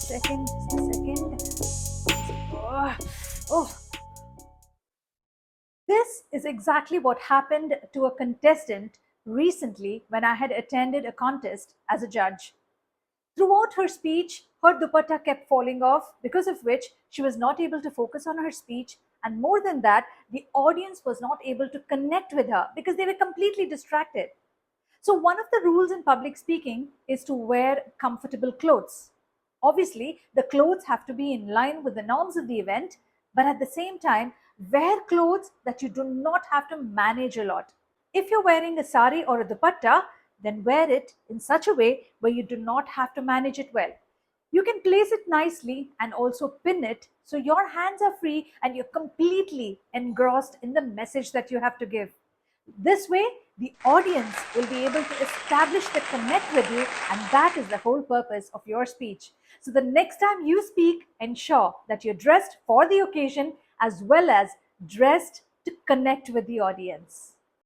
second, just a second. Oh. This is exactly what happened to a contestant recently when I had attended a contest as a judge. Throughout her speech, her dupatta kept falling off, because of which she was not able to focus on her speech. And more than that, the audience was not able to connect with her because they were completely distracted. So, one of the rules in public speaking is to wear comfortable clothes. Obviously, the clothes have to be in line with the norms of the event, but at the same time, wear clothes that you do not have to manage a lot. If you're wearing a sari or a dupatta, then wear it in such a way where you do not have to manage it well. You can place it nicely and also pin it so your hands are free and you're completely engrossed in the message that you have to give. This way, the audience will be able to establish the connect with you, and that is the whole purpose of your speech. So, the next time you speak, ensure that you're dressed for the occasion as well as dressed to connect with the audience.